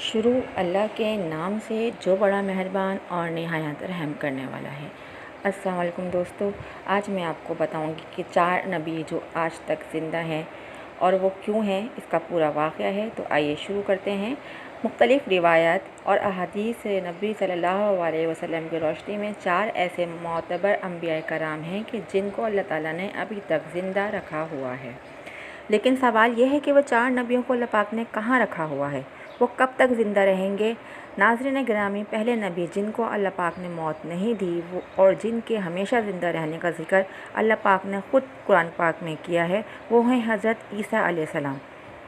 شروع اللہ کے نام سے جو بڑا مہربان اور نہایت رحم کرنے والا ہے۔ السلام علیکم دوستو، آج میں آپ کو بتاؤں گی کہ 4 نبی جو آج تک زندہ ہیں اور وہ کیوں ہیں، اس کا پورا واقعہ ہے۔ تو آئیے شروع کرتے ہیں۔ مختلف روایات اور احادیث نبی صلی اللہ علیہ وسلم کی روشنی میں 4 ایسے معتبر انبیاء کرام ہیں کہ جن کو اللہ تعالیٰ نے ابھی تک زندہ رکھا ہوا ہے۔ لیکن سوال یہ ہے کہ وہ 4 نبیوں کو اللہ پاک نے کہاں رکھا ہوا ہے، وہ کب تک زندہ رہیں گے؟ ناظرین گرامی، پہلے نبی جن کو اللہ پاک نے موت نہیں دی اور جن کے ہمیشہ زندہ رہنے کا ذکر اللہ پاک نے خود قرآن پاک میں کیا ہے، وہ ہیں حضرت عیسیٰ علیہ السلام۔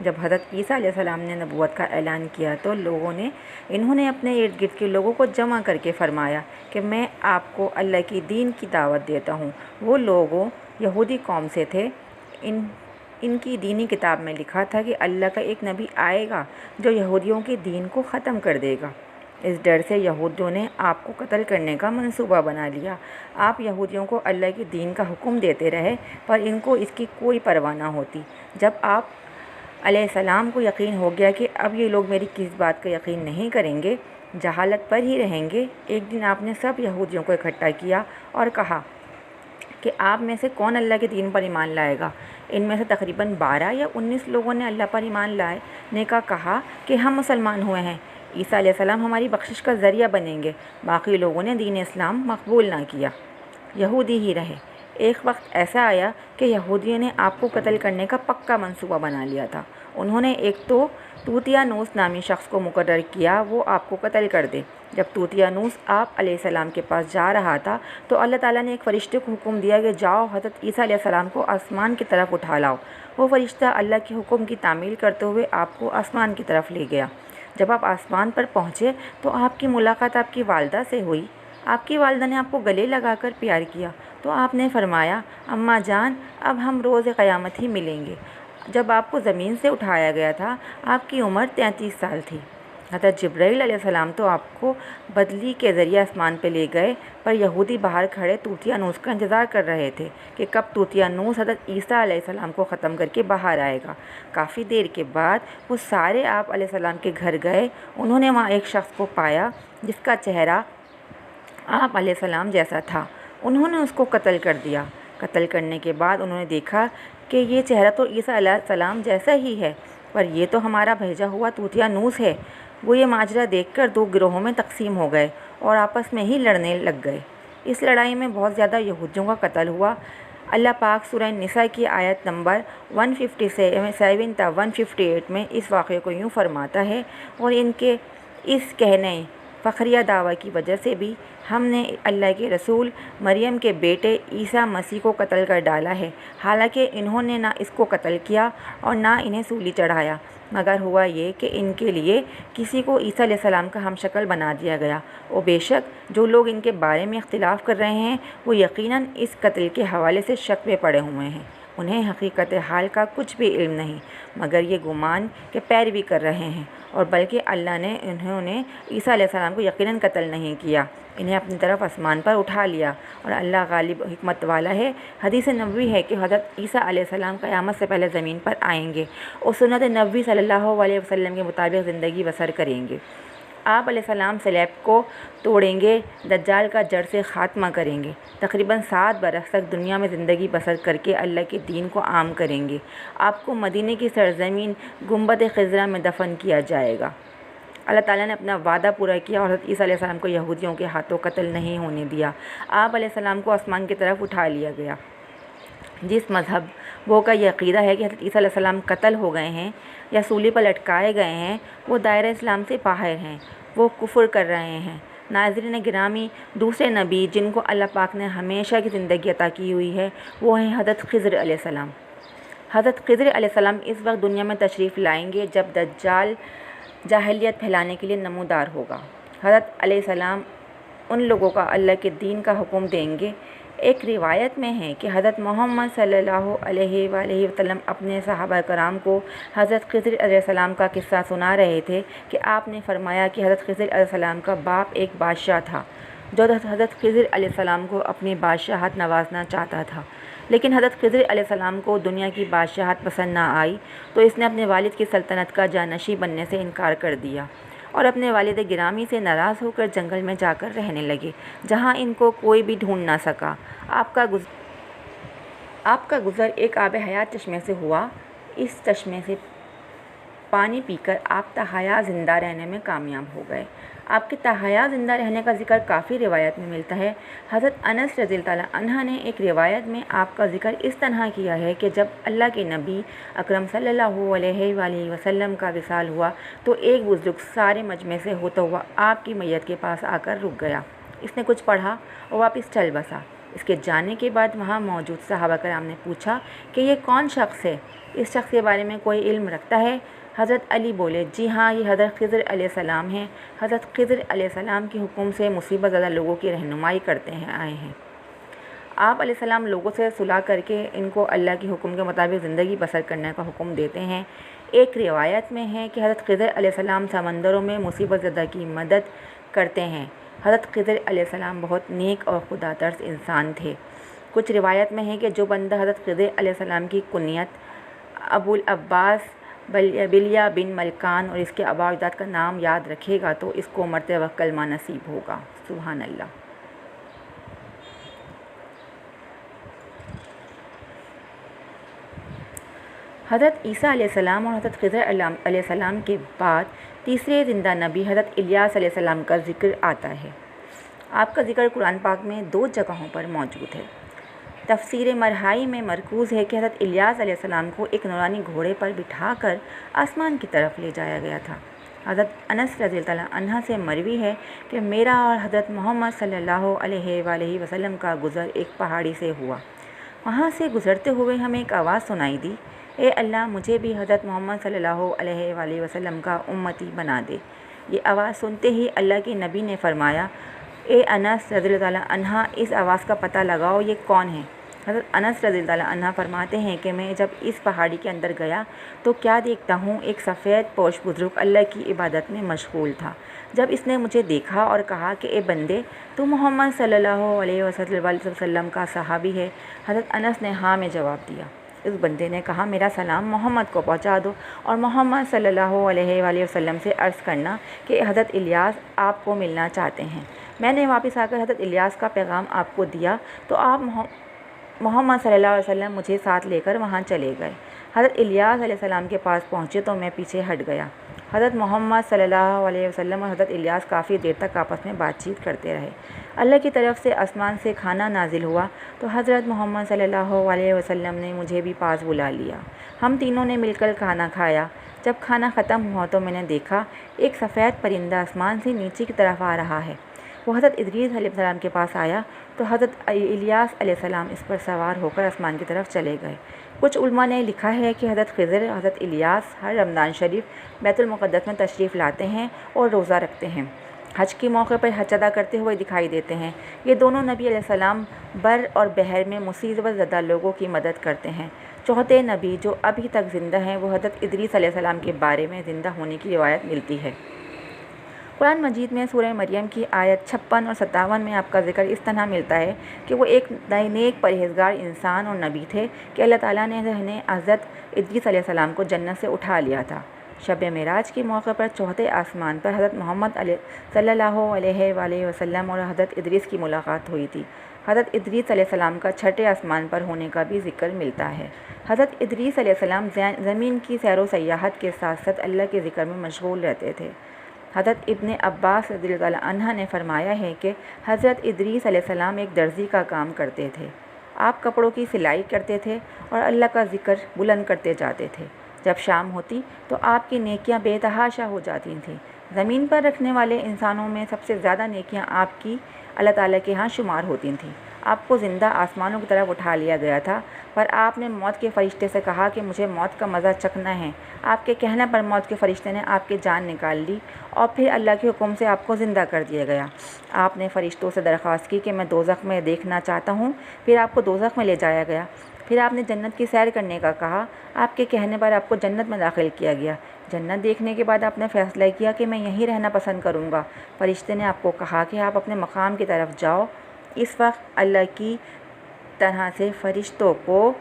جب حضرت عیسیٰ علیہ السلام نے نبوت کا اعلان کیا تو انہوں نے اپنے ارد گرد کے لوگوں کو جمع کر کے فرمایا کہ میں آپ کو اللہ کی دین کی دعوت دیتا ہوں۔ وہ لوگوں یہودی قوم سے تھے۔ ان کی دینی کتاب میں لکھا تھا کہ اللہ کا ایک نبی آئے گا جو یہودیوں کے دین کو ختم کر دے گا۔ اس ڈر سے یہودیوں نے آپ کو قتل کرنے کا منصوبہ بنا لیا۔ آپ یہودیوں کو اللہ کے دین کا حکم دیتے رہے پر ان کو اس کی کوئی پرواہ نہ ہوتی۔ جب آپ علیہ السلام کو یقین ہو گیا کہ اب یہ لوگ میری کس بات کا یقین نہیں کریں گے، جہالت پر ہی رہیں گے، ایک دن آپ نے سب یہودیوں کو اکٹھا کیا اور کہا کہ آپ میں سے کون اللہ کے دین پر ایمان لائے گا؟ ان میں سے تقریباً 12 یا 19 لوگوں نے اللہ پر ایمان لانے کا کہا کہ ہم مسلمان ہوئے ہیں، عیسیٰ علیہ السلام ہماری بخشش کا ذریعہ بنیں گے۔ باقی لوگوں نے دین اسلام قبول نہ کیا، یہودی ہی رہے۔ ایک وقت ایسا آیا کہ یہودیوں نے آپ کو قتل کرنے کا پکا منصوبہ بنا لیا تھا۔ انہوں نے ایک تو طوطیانوس نامی شخص کو مقرر کیا وہ آپ کو قتل کر دے۔ جب طوطیانوس آپ علیہ السلام کے پاس جا رہا تھا تو اللہ تعالیٰ نے ایک فرشتے کو حکم دیا کہ جاؤ حضرت عیسیٰ علیہ السلام کو آسمان کی طرف اٹھا لاؤ۔ وہ فرشتہ اللہ کے حکم کی تعمیل کرتے ہوئے آپ کو آسمان کی طرف لے گیا۔ جب آپ آسمان پر پہنچے تو آپ کی ملاقات آپ کی والدہ سے ہوئی۔ آپ کی والدہ نے آپ کو گلے لگا کر پیار کیا تو آپ نے فرمایا، اماں جان، اب ہم روز قیامت ہی ملیں گے۔ جب آپ کو زمین سے اٹھایا گیا تھا آپ کی عمر 33 سال تھی۔ حضرت جبرائیل علیہ السلام تو آپ کو بدلی کے ذریعے آسمان پہ لے گئے پر یہودی باہر کھڑے طوطیانوس کا انتظار کر رہے تھے کہ کب طوطیانوس حضرت عیسیٰ علیہ السلام کو ختم کر کے باہر آئے گا۔ کافی دیر کے بعد وہ سارے آپ علیہ السلام کے گھر گئے۔ انہوں نے وہاں ایک شخص کو پایا جس کا چہرہ آپ علیہ السلام جیسا تھا۔ انہوں نے اس کو قتل کر دیا۔ قتل کرنے کے بعد انہوں نے دیکھا کہ یہ چہرہ تو عیسیٰ علیہ السلام جیسا ہی ہے پر یہ تو ہمارا بھیجا ہوا طوطیانوس ہے۔ وہ یہ ماجرا دیکھ کر 2 گروہوں میں تقسیم ہو گئے اور آپس میں ہی لڑنے لگ گئے۔ اس لڑائی میں بہت زیادہ یہودیوں کا قتل ہوا۔ اللہ پاک سورہ نساء کی آیت نمبر 157 تا 158 میں اس واقعے کو یوں فرماتا ہے، اور ان کے اس کہنے فخریہ دعویٰ کی وجہ سے بھی ہم نے اللہ کے رسول مریم کے بیٹے عیسیٰ مسیح کو قتل کر ڈالا ہے، حالانکہ انہوں نے نہ اس کو قتل کیا اور نہ انہیں سولی چڑھایا، مگر ہوا یہ کہ ان کے لیے کسی کو عیسیٰ علیہ السلام کا ہم شکل بنا دیا گیا۔ اور بے شک جو لوگ ان کے بارے میں اختلاف کر رہے ہیں وہ یقیناً اس قتل کے حوالے سے شک میں پڑے ہوئے ہیں۔ انہیں حقیقت حال کا کچھ بھی علم نہیں، مگر یہ گمان کہ پیروی کر رہے ہیں، اور بلکہ اللہ نے انہوں نے عیسیٰ علیہ السلام کو یقیناً قتل نہیں کیا، انہیں اپنی طرف آسمان پر اٹھا لیا، اور اللہ غالب حکمت والا ہے۔ حدیث نبوی ہے کہ حضرت عیسیٰ علیہ السلام قیامت سے پہلے زمین پر آئیں گے اور سنت نبوی صلی اللہ علیہ وسلم کے مطابق زندگی بسر کریں گے۔ آپ علیہ السلام سلیب کو توڑیں گے، دجال کا جڑ سے خاتمہ کریں گے، تقریباً 7 برس تک دنیا میں زندگی بسر کر کے اللہ کے دین کو عام کریں گے۔ آپ کو مدینے کی سرزمین گنبد خضرا میں دفن کیا جائے گا۔ اللہ تعالیٰ نے اپنا وعدہ پورا کیا اور حضرت عیسیٰ علیہ السلام کو یہودیوں کے ہاتھوں قتل نہیں ہونے دیا۔ آپ علیہ السلام کو آسمان کی طرف اٹھا لیا گیا۔ جس مذہب وہ کا یہ عقیدہ ہے کہ حضرت عیسیٰ علیہ السلام قتل ہو گئے ہیں یا سولی پر لٹکائے گئے ہیں، وہ دائرہ اسلام سے باہر ہیں، وہ کفر کر رہے ہیں۔ ناظرین گرامی، دوسرے نبی جن کو اللہ پاک نے ہمیشہ کی زندگی عطا کی ہوئی ہے وہ ہیں حضرت خضر علیہ السلام۔ حضرت خضر علیہ السلام اس وقت دنیا میں تشریف لائیں گے جب دجال جاہلیت پھیلانے کے لیے نمودار ہوگا۔ حضرت علیہ السلام ان لوگوں کا اللہ کے دین کا حکم دیں گے۔ ایک روایت میں ہے کہ حضرت محمد صلی اللہ علیہ وآلہ وسلم اپنے صحابہ کرام کو حضرت خضر علیہ السلام کا قصہ سنا رہے تھے کہ آپ نے فرمایا کہ حضرت خضر علیہ السلام کا باپ ایک بادشاہ تھا جو حضرت خضر علیہ السلام کو اپنی بادشاہت نوازنا چاہتا تھا، لیکن حضرت خضر علیہ السلام کو دنیا کی بادشاہت پسند نہ آئی تو اس نے اپنے والد کی سلطنت کا جانشین بننے سے انکار کر دیا اور اپنے والد گرامی سے ناراض ہو کر جنگل میں جا کر رہنے لگے، جہاں ان کو کوئی بھی ڈھونڈ نہ سکا۔ آپ کا گزر ایک آب حیات چشمے سے ہوا۔ اس چشمے سے پانی پی کر آپ تاحیات زندہ رہنے میں کامیاب ہو گئے۔ آپ کے تاحیات زندہ رہنے کا ذکر کافی روایت میں ملتا ہے۔ حضرت انس رضی اللہ عنہ نے ایک روایت میں آپ کا ذکر اس طرح کیا ہے کہ جب اللہ کے نبی اکرم صلی اللہ علیہ وآلہ وسلم کا وصال ہوا تو ایک بزرگ سارے مجمع سے ہوتا ہوا آپ کی میت کے پاس آ کر رک گیا۔ اس نے کچھ پڑھا اور واپس چل بسا۔ اس کے جانے کے بعد وہاں موجود صحابہ کرام نے پوچھا کہ یہ کون شخص ہے؟ اس شخص کے بارے میں کوئی علم رکھتا ہے؟ حضرت علی بولے، جی ہاں، یہ حضرت خضر علیہ السلام ہیں۔ حضرت خضر علیہ السلام کے حکم سے مصیبت زدہ لوگوں کی رہنمائی کرتے آئے ہیں۔ آپ علیہ السلام لوگوں سے صلح کر کے ان کو اللہ کے حکم کے مطابق زندگی بسر کرنے کا حکم دیتے ہیں۔ ایک روایت میں ہے کہ حضرت خضر علیہ السلام سمندروں میں مصیبت زدہ کی مدد کرتے ہیں۔ حضرت خضر علیہ السلام بہت نیک اور خدا ترس انسان تھے۔ کچھ روایت میں ہے کہ جو بندہ حضرت خضر علیہ السلام کی کنیت ابو العباس بلیہ بن ملکان اور اس کے آباء و اجداد کا نام یاد رکھے گا تو اس کو مرتے وقت کلمہ نصیب ہوگا۔ سبحان اللہ۔ حضرت عیسیٰ علیہ السلام اور حضرت خضر علیہ السلام کے بعد تیسرے زندہ نبی حضرت الیاس علیہ السلام کا ذکر آتا ہے۔ آپ کا ذکر قرآن پاک میں 2 جگہوں پر موجود ہے۔ تفسیر مرحائی میں مرکوز ہے کہ حضرت الیاس علیہ السلام کو ایک نورانی گھوڑے پر بٹھا کر آسمان کی طرف لے جایا گیا تھا۔ حضرت انس رضی اللہ عنہ سے مروی ہے کہ میرا اور حضرت محمد صلی اللہ علیہ وآلہ وسلم کا گزر ایک پہاڑی سے ہوا۔ وہاں سے گزرتے ہوئے ہمیں ایک آواز سنائی دی، اے اللہ، مجھے بھی حضرت محمد صلی اللہ علیہ وآلہ وسلم کا امتی بنا دے۔ یہ آواز سنتے ہی اللہ کے نبی نے فرمایا، اے انس رضی اللہ عنہ، اس آواز کا پتہ لگاؤ، یہ کون ہے؟ حضرت انس رضی اللہ عنہ فرماتے ہیں کہ میں جب اس پہاڑی کے اندر گیا تو کیا دیکھتا ہوں، ایک سفید پوش بزرگ اللہ کی عبادت میں مشغول تھا۔ جب اس نے مجھے دیکھا اور کہا کہ اے بندے، تو محمد صلی اللہ علیہ وسلم کا صحابی ہے؟ حضرت انس نے ہاں میں جواب دیا۔ اس بندے نے کہا، میرا سلام محمد کو پہنچا دو اور محمد صلی اللہ علیہ وآلہ وسلم سے عرض کرنا کہ حضرت الیاس آپ کو ملنا چاہتے ہیں۔ میں نے واپس آ کر حضرت الیاس کا پیغام آپ کو دیا تو آپ محمد صلی اللہ علیہ وسلم مجھے ساتھ لے کر وہاں چلے گئے۔ حضرت الیاس علیہ السلام کے پاس پہنچے تو میں پیچھے ہٹ گیا۔ حضرت محمد صلی اللہ علیہ وسلم اور حضرت الیاس کافی دیر تک آپس میں بات چیت کرتے رہے۔ اللہ کی طرف سے آسمان سے کھانا نازل ہوا تو حضرت محمد صلی اللہ علیہ وسلم نے مجھے بھی پاس بلا لیا۔ ہم تینوں نے مل کر کھانا کھایا۔ جب کھانا ختم ہوا تو میں نے دیکھا ایک سفید پرندہ آسمان سے نیچے کی طرف آ رہا ہے۔ وہ حضرت ادریس علیہ السلام کے پاس آیا تو حضرت الیاس علیہ السلام اس پر سوار ہو کر آسمان کی طرف چلے گئے۔ کچھ علماء نے لکھا ہے کہ حضرت خضر حضرت الیاس ہر رمضان شریف بیت المقدس میں تشریف لاتے ہیں اور روزہ رکھتے ہیں۔ حج کے موقع پر حج ادا کرتے ہوئے دکھائی دیتے ہیں۔ یہ دونوں نبی علیہ السلام بر اور بحر میں مصیبت زدہ لوگوں کی مدد کرتے ہیں۔ چوتھے نبی جو ابھی تک زندہ ہیں وہ حضرت ادریس علیہ السلام کے بارے میں زندہ ہونے کی روایت ملتی ہے۔ قرآن مجید میں سورہ مریم کی آیت 56 اور 57 میں آپ کا ذکر اس طرح ملتا ہے کہ وہ ایک نیک پرہیزگار انسان اور نبی تھے کہ اللہ تعالیٰ نے حضرت ادریس علیہ السلام کو جنت سے اٹھا لیا تھا۔ شب معراج کے موقع پر چوتھے آسمان پر حضرت محمد صلی اللہ علیہ وآلہ وسلم اور حضرت ادریس کی ملاقات ہوئی تھی۔ حضرت ادریس علیہ السلام کا چھٹے آسمان پر ہونے کا بھی ذکر ملتا ہے۔ حضرت ادریس علیہ السلام زمین کی سیر و سیاحت کے ساتھ ساتھ اللہ کے ذکر میں مشغول رہتے تھے۔ حضرت ابن عباس رضی اللہ عنہ نے فرمایا ہے کہ حضرت ادریس علیہ السلام ایک درزی کا کام کرتے تھے۔ آپ کپڑوں کی سلائی کرتے تھے اور اللہ کا ذکر بلند کرتے جاتے تھے۔ جب شام ہوتی تو آپ کی نیکیاں بے تحاشا ہو جاتی تھیں۔ زمین پر رکھنے والے انسانوں میں سب سے زیادہ نیکیاں آپ کی اللہ تعالیٰ کے ہاں شمار ہوتی تھیں۔ آپ کو زندہ آسمانوں کی طرف اٹھا لیا گیا تھا، پر آپ نے موت کے فرشتے سے کہا کہ مجھے موت کا مزہ چکھنا ہے۔ آپ کے کہنے پر موت کے فرشتے نے آپ کی جان نکال لی اور پھر اللہ کے حکم سے آپ کو زندہ کر دیا گیا۔ آپ نے فرشتوں سے درخواست کی کہ میں دوزخ میں دیکھنا چاہتا ہوں، پھر آپ کو دوزخ میں لے جایا گیا۔ پھر آپ نے جنت کی سیر کرنے کا کہا، آپ کے کہنے پر آپ کو جنت میں داخل کیا گیا۔ جنت دیکھنے کے بعد آپ نے فیصلہ کیا کہ میں یہیں رہنا پسند کروں گا۔ فرشتے نے آپ کو کہا کہ آپ اپنے مقام کی طرف جاؤ۔ اس وقت اللہ کی طرح سے فرشتوں کو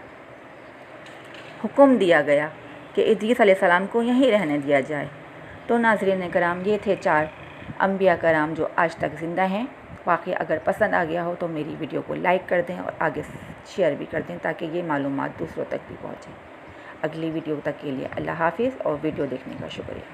حکم دیا گیا کہ ادریس علیہ السلام کو یہیں رہنے دیا جائے۔ تو ناظرین کرام، یہ تھے 4 انبیاء کرام جو آج تک زندہ ہیں۔ واقعی اگر پسند آ گیا ہو تو میری ویڈیو کو لائک کر دیں اور آگے شیئر بھی کر دیں تاکہ یہ معلومات دوسروں تک بھی پہنچیں۔ اگلی ویڈیو تک کے لیے اللہ حافظ اور ویڈیو دیکھنے کا شکریہ۔